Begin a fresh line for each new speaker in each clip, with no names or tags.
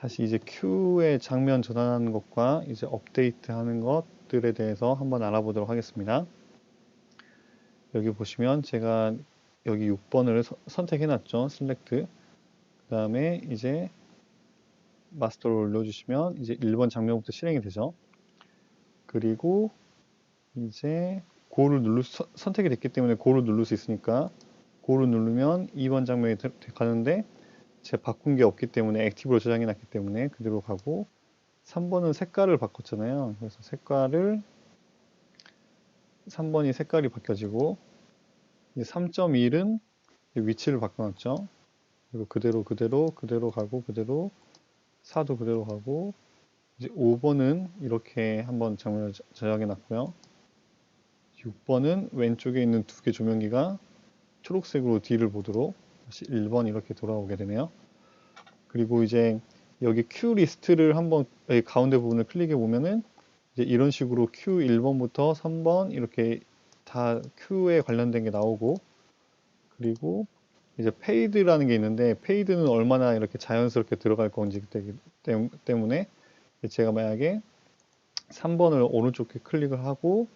다시 이제 큐의 장면 전환하는 것과 이제 업데이트 하는 것들에 대해서 한번 알아보도록 하겠습니다. 여기 보시면 제가 여기 6번을 선택해 놨죠. select. 그 다음에 이제 마스터를 올려주시면 이제 1번 장면부터 실행이 되죠. 그리고 이제 고를 선택이 됐기 때문에 고를 누를 수 있으니까 고를 누르면 2번 장면이 가는데 제가 바꾼 게 없기 때문에 액티브로 저장해 놨기 때문에 그대로 가고 3번은 색깔을 바꿨잖아요. 그래서 3번이 색깔이 바뀌어지고 3.1은 위치를 바꿔놨죠. 그리고 그대로 가고 그대로 4도 그대로 가고 이제 5번은 이렇게 한번 장면을 저장해 놨고요. 6번은 왼쪽에 있는 두 개 조명기가 초록색으로 뒤를 보도록 다시 1번 이렇게 돌아오게 되네요. 그리고 이제 여기 큐 리스트를 한번 여기 가운데 부분을 클릭해 보면은 이제 이런 식으로 큐 1번부터 3번 이렇게 다 큐에 관련된 게 나오고 그리고 이제 페이드라는 게 있는데 페이드는 얼마나 이렇게 자연스럽게 들어갈 건지 때문에 제가 만약에 3번을 오른쪽 클릭을 하고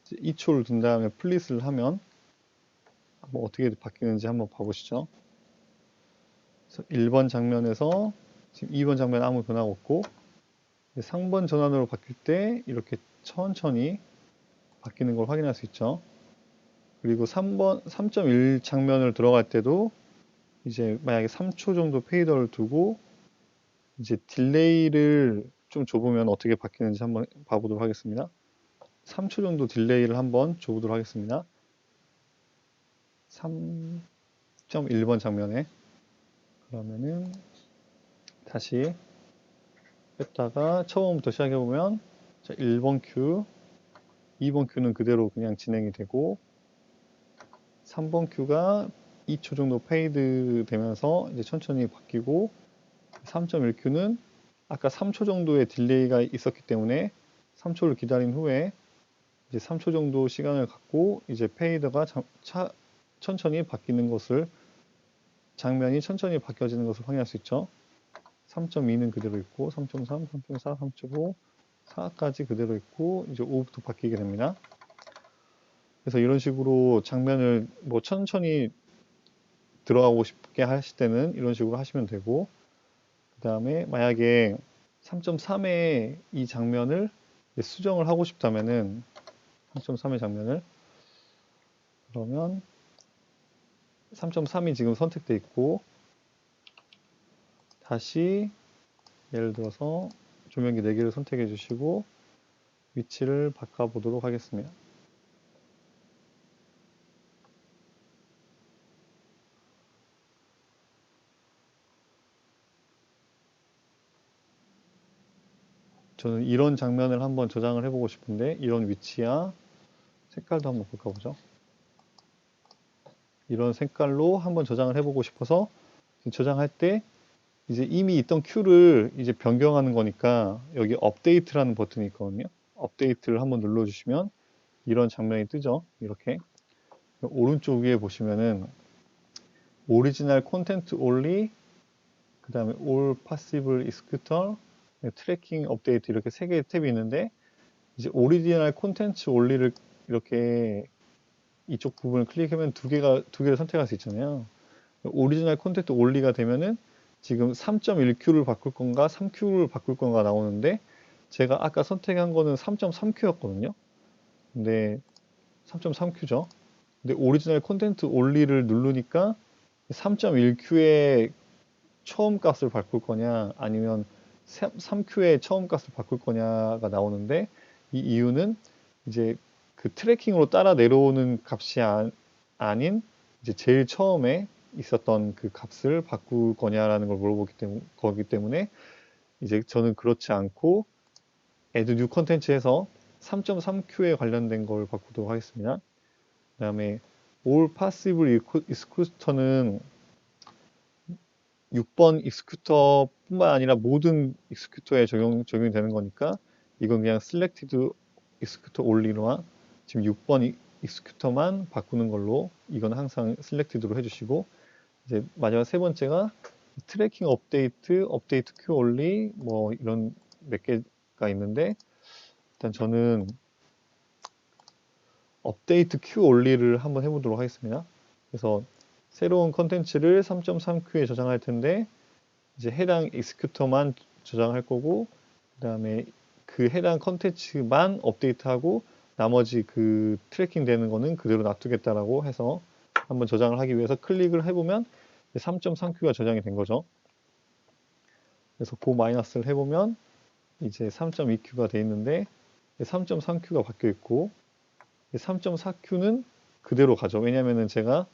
2초를 둔 다음에 플릿을 하면 뭐 어떻게 바뀌는지 한번 봐보시죠. 그래서 1번 장면에서 지금 2번 장면 아무 변화가 없고 3번 전환으로 바뀔 때 이렇게 천천히 바뀌는 걸 확인할 수 있죠. 그리고 3.1 장면을 들어갈 때도 이제 만약에 3초 정도 페이더를 두고 이제 딜레이를 좀 줘보면 어떻게 바뀌는지 한번 봐보도록 하겠습니다. 3초 정도 딜레이를 한번 줘보도록 하겠습니다. 3.1번 장면에 그러면은 다시 뺐다가 처음부터 시작해보면 1번 큐, 2번 큐는 그대로 그냥 진행이 되고 3번 큐가 2초 정도 페이드 되면서 이제 천천히 바뀌고 3.1큐는 아까 3초 정도의 딜레이가 있었기 때문에 3초를 기다린 후에 이제 3초 정도 시간을 갖고 이제 페이드가 천천히 바뀌는 것을 장면이 천천히 바뀌어지는 것을 확인할 수 있죠. 3.2는 그대로 있고 3.3, 3.4, 3.5, 4까지 그대로 있고 이제 5부터 바뀌게 됩니다. 그래서 이런 식으로 장면을 뭐 천천히 들어가고 싶게 하실 때는 이런 식으로 하시면 되고 그 다음에 만약에 3.3의 이 장면을 수정을 하고 싶다면은 3.3의 장면을 그러면 3.3이 지금 선택되어 있고 다시 예를 들어서 조명기 4개를 선택해 주시고 위치를 바꿔 보도록 하겠습니다. 저는 이런 장면을 한번 저장을 해보고 싶은데 이런 위치야 색깔도 한번 바꿔보죠. 이런 색깔로 한번 저장을 해보고 싶어서 저장할 때 이제 이미 있던 큐를 이제 변경하는 거니까 여기 업데이트라는 버튼이 있거든요. 업데이트를 한번 눌러주시면 이런 장면이 뜨죠. 이렇게 오른쪽 위에 보시면은 오리지널 콘텐트 올리 그 다음에 all possible executor 트래킹 업데이트 이렇게 세 개의 탭이 있는데 이제 오리지널 콘텐츠 올리를 이렇게 이쪽 부분을 클릭하면 두 개를 선택할 수 있잖아요. 오리지널 콘텐트 올리가 되면은 지금 3.1Q를 바꿀 건가 3Q를 바꿀 건가 나오는데 제가 아까 선택한 거는 3.3Q였거든요. 근데 3.3Q죠. 근데 오리지널 콘텐트 올리를 누르니까 3.1Q의 처음 값을 바꿀 거냐 아니면 3Q의 처음 값을 바꿀 거냐가 나오는데 이 이유는 이제 그 트래킹으로 따라 내려오는 값이 아닌 이제 제일 처음에 있었던 그 값을 바꿀 거냐라는 걸 물어보기 거기 때문에 이제 저는 그렇지 않고 add new 컨텐츠 해서 3.3Q에 관련된 걸 바꾸도록 하겠습니다. 그 다음에 all possible executor는 6번 익스큐터 뿐만 아니라 모든 익스큐터에 적용이 되는 거니까 이건 그냥 selected 익스큐터 only로만 지금 6번 익스큐터만 바꾸는 걸로 이건 항상 selected로 해주시고 이제 마지막 세 번째가 트래킹 업데이트, 업데이트 큐 올리 뭐 이런 몇 개가 있는데 일단 저는 업데이트 큐 올리를 한번 해보도록 하겠습니다. 그래서 새로운 컨텐츠를 3.3Q에 저장할 텐데 이제 해당 익스큐터만 저장할 거고 그 다음에 그 해당 컨텐츠만 업데이트하고 나머지 그 트래킹 되는 거는 그대로 놔두겠다라고 해서 한번 저장을 하기 위해서 클릭을 해보면 3.3Q가 저장이 된 거죠. 그래서 그 마이너스를 해보면 이제 3.2Q가 돼 있는데 3.3Q가 바뀌어 있고 3.4Q는 그대로 가죠. 왜냐면은 제가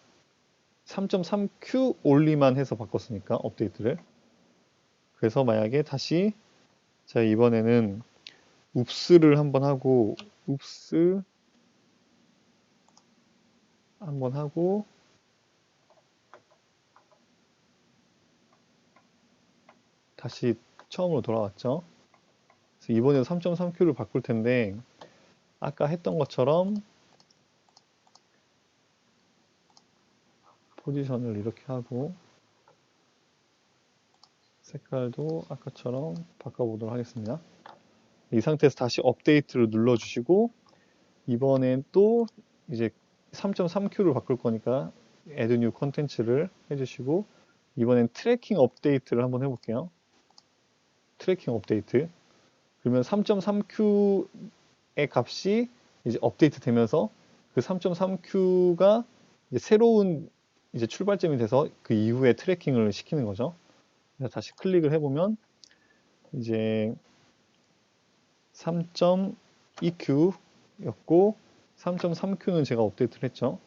3.3Q 올리만 해서 바꿨으니까 업데이트를. 그래서 만약에 다시 자 이번에는 웁스를 한번 하고 웁스 한번 하고 다시 처음으로 돌아왔죠. 그래서 이번에도 3.3Q를 바꿀 텐데 아까 했던 것처럼 포지션을 이렇게 하고 색깔도 아까처럼 바꿔보도록 하겠습니다. 이 상태에서 다시 업데이트를 눌러주시고 이번엔 또 이제 3.3Q를 바꿀 거니까 add new content를 해주시고 이번엔 트래킹 업데이트를 한번 해볼게요. 트래킹 업데이트. 그러면 3.3Q의 값이 이제 업데이트 되면서 그 3.3Q가 이제 새로운 이제 출발점이 돼서 그 이후에 트래킹을 시키는 거죠. 그래서 다시 클릭을 해보면 이제 3.2Q였고 3.3Q는 제가 업데이트를 했죠.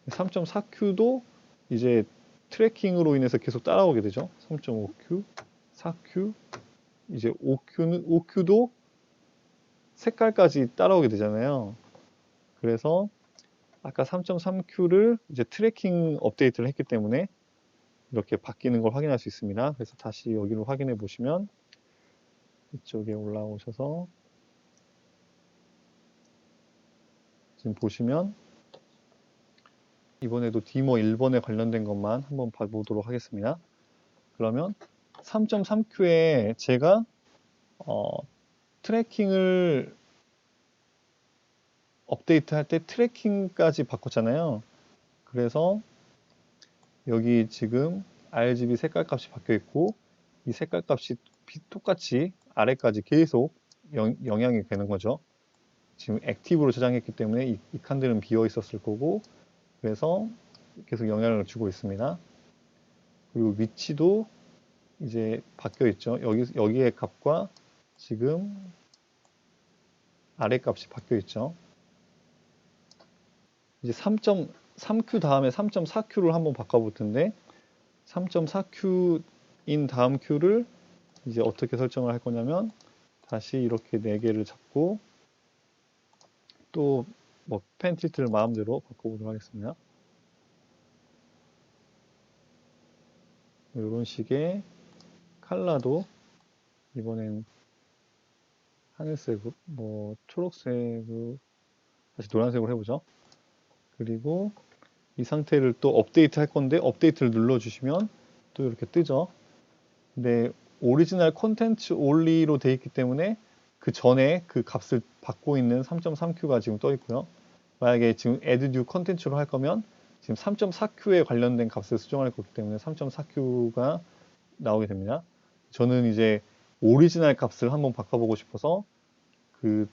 3.4Q도 이제 트래킹으로 인해서 계속 따라오게 되죠. 3.5Q, 4Q, 이제 5Q도 색깔까지 따라오게 되잖아요. 그래서 아까 3.3Q를 이제 트래킹 업데이트를 했기 때문에 이렇게 바뀌는 걸 확인할 수 있습니다. 그래서 다시 여기로 확인해 보시면 이쪽에 올라오셔서 지금 보시면 이번에도 디모 1번에 관련된 것만 한번 봐보도록 하겠습니다. 그러면 3.3Q에 제가 트래킹을 업데이트 할 때 트래킹까지 바꿨잖아요. 그래서 여기 지금 RGB 색깔 값이 바뀌어 있고 이 색깔 값이 똑같이 아래까지 계속 영향이 되는 거죠. 지금 액티브로 저장했기 때문에 이 칸들은 비어 있었을 거고 그래서 계속 영향을 주고 있습니다. 그리고 위치도 이제 바뀌어 있죠. 여기의 값과 지금 아래 값이 바뀌어 있죠. 이제 3.3Q 다음에 3.4Q를 한번 바꿔볼 텐데 3.4Q인 다음 Q를 이제 어떻게 설정을 할 거냐면 다시 이렇게 4개를 잡고 또 뭐 펜 틸트를 마음대로 바꿔보도록 하겠습니다. 이런 식의 컬러도 이번엔 하늘색, 뭐 초록색, 다시 노란색으로 해보죠. 그리고 이 상태를 또 업데이트 할 건데 업데이트를 눌러주시면 또 이렇게 뜨죠. 근데 오리지널 콘텐츠 올리로 되어 있기 때문에 그 전에 그 값을 받고 있는 3.3Q가 지금 떠 있고요. 만약에 지금 add new 컨텐츠로 할 거면 지금 3.4Q에 관련된 값을 수정할 거기 때문에 3.4Q가 나오게 됩니다. 저는 이제 오리지널 값을 한번 바꿔보고 싶어서 그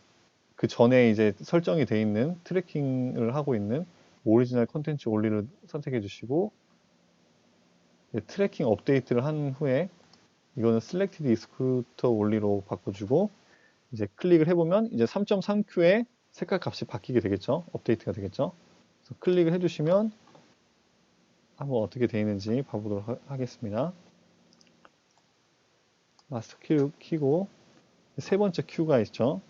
전에 이제 설정이 되어 있는 트래킹을 하고 있는 오리지널 컨텐츠 올리를 선택해 주시고 트래킹 업데이트를 한 후에 이거는 selected excluder 올리로 바꿔주고 이제 클릭을 해보면 이제 3.3Q의 색깔 값이 바뀌게 되겠죠. 업데이트가 되겠죠. 그래서 클릭을 해주시면 한번 어떻게 되어 있는지 봐보도록 하겠습니다. 마스터 키고 세 번째 Q가 있죠.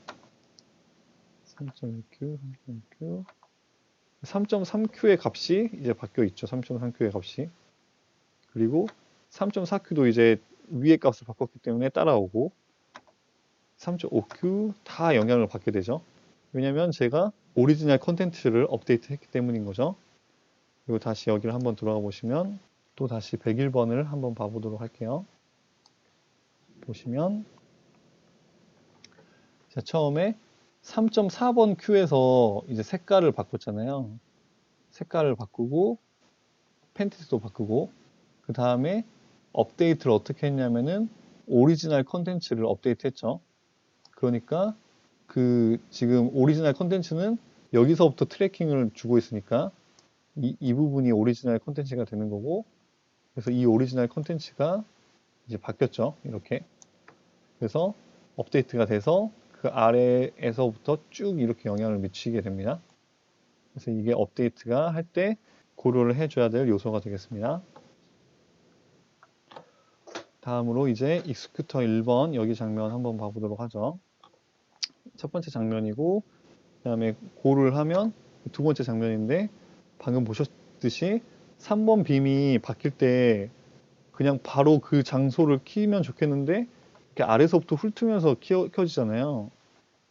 3.2Q, 3.2Q 3.3Q의 값이 이제 바뀌어 있죠. 3.3Q의 값이. 그리고 3.4Q도 이제 위의 값을 바꿨기 때문에 따라오고 3.5Q 다 영향을 받게 되죠. 왜냐면 제가 오리지널 컨텐츠를 업데이트 했기 때문인 거죠. 그리고 다시 여기를 한번 들어가 보시면 또 다시 101번을 한번 봐보도록 할게요. 보시면 자, 처음에 3.4번 큐에서 이제 색깔을 바꿨잖아요. 색깔을 바꾸고 펜티스도 바꾸고 그 다음에 업데이트를 어떻게 했냐면은 오리지널 컨텐츠를 업데이트 했죠. 그러니까 그 지금 오리지널 컨텐츠는 여기서부터 트래킹을 주고 있으니까 이 부분이 오리지널 컨텐츠가 되는 거고, 그래서 이 오리지널 컨텐츠가 이제 바뀌었죠. 이렇게. 그래서 업데이트가 돼서 그 아래에서부터 쭉 이렇게 영향을 미치게 됩니다. 그래서 이게 업데이트가 할 때 고려를 해줘야 될 요소가 되겠습니다. 다음으로 이제 익스큐터 1번 여기 장면 한번 봐보도록 하죠. 첫 번째 장면이고 그 다음에 고를 하면 두 번째 장면인데, 방금 보셨듯이 3번 빔이 바뀔 때 그냥 바로 그 장소를 키면 좋겠는데 이렇게 아래서부터 훑으면서 켜지잖아요.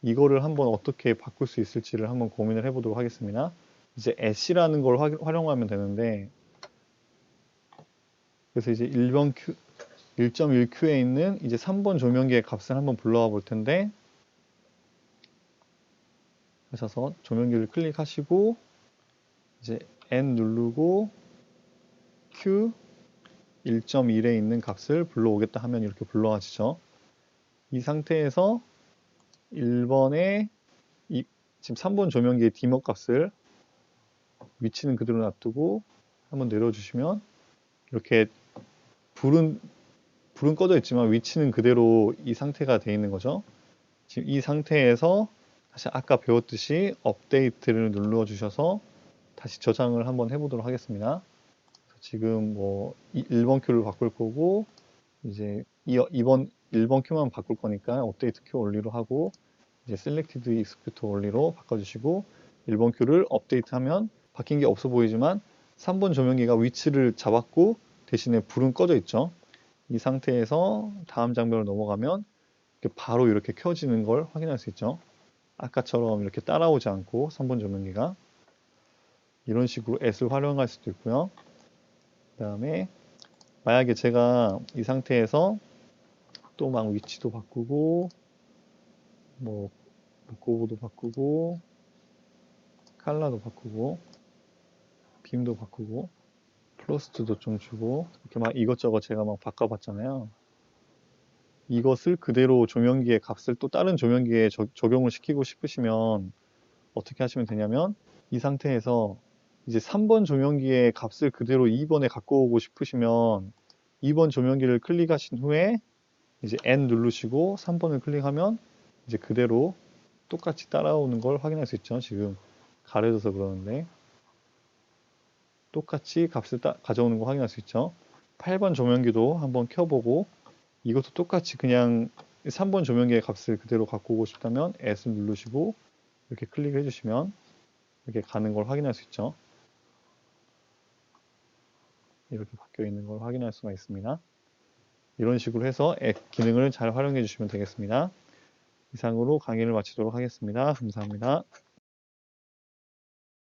이거를 한번 어떻게 바꿀 수 있을지를 한번 고민을 해보도록 하겠습니다. 이제 S라는 걸 활용하면 되는데, 그래서 이제 1.1Q에 있는 이제 3번 조명기의 값을 한번 불러와 볼 텐데, 하셔서 조명기를 클릭하시고 이제 N 누르고 Q 1.1에 있는 값을 불러오겠다 하면 이렇게 불러와지죠. 이 상태에서 1번에 지금 3번 조명기의 디머 값을 위치는 그대로 놔두고 한번 내려주시면 이렇게 불은 꺼져 있지만 위치는 그대로 이 상태가 되어 있는 거죠. 지금 이 상태에서 다시 아까 배웠듯이 업데이트를 눌러 주셔서 다시 저장을 한번 해보도록 하겠습니다. 지금 뭐 1번 큐를 바꿀 거고 이제 1번 큐만 바꿀 거니까 업데이트 큐 올리로 하고 이제 셀렉티드 익스큐터 올리로 바꿔주시고 1번 큐를 업데이트하면 바뀐 게 없어 보이지만 3번 조명기가 위치를 잡았고 대신에 불은 꺼져 있죠. 이 상태에서 다음 장면으로 넘어가면 바로 이렇게 켜지는 걸 확인할 수 있죠. 아까처럼 이렇게 따라오지 않고 3번 조명기가 이런 식으로 S를 활용할 수도 있고요. 그 다음에 만약에 제가 이 상태에서 또 막 위치도 바꾸고 뭐 고보도 바꾸고 칼라도 바꾸고 빔도 바꾸고 플러스트도 좀 주고 이렇게 막 이것저것 제가 막 바꿔봤잖아요. 이것을 그대로 조명기의 값을 또 다른 조명기에 적용을 시키고 싶으시면 어떻게 하시면 되냐면 이 상태에서 이제 3번 조명기의 값을 그대로 2번에 갖고 오고 싶으시면 2번 조명기를 클릭하신 후에 이제 N 누르시고 3번을 클릭하면 이제 그대로 똑같이 따라오는 걸 확인할 수 있죠. 지금 가려져서 그러는데 똑같이 값을 가져오는 거 확인할 수 있죠. 8번 조명기도 한번 켜보고 이것도 똑같이 그냥 3번 조명기의 값을 그대로 갖고 오고 싶다면 S 누르시고 이렇게 클릭해 주시면 이렇게 가는 걸 확인할 수 있죠. 이렇게 바뀌어 있는 걸 확인할 수가 있습니다. 이런 식으로 해서 앱 기능을 잘 활용해 주시면 되겠습니다. 이상으로 강의를 마치도록 하겠습니다. 감사합니다.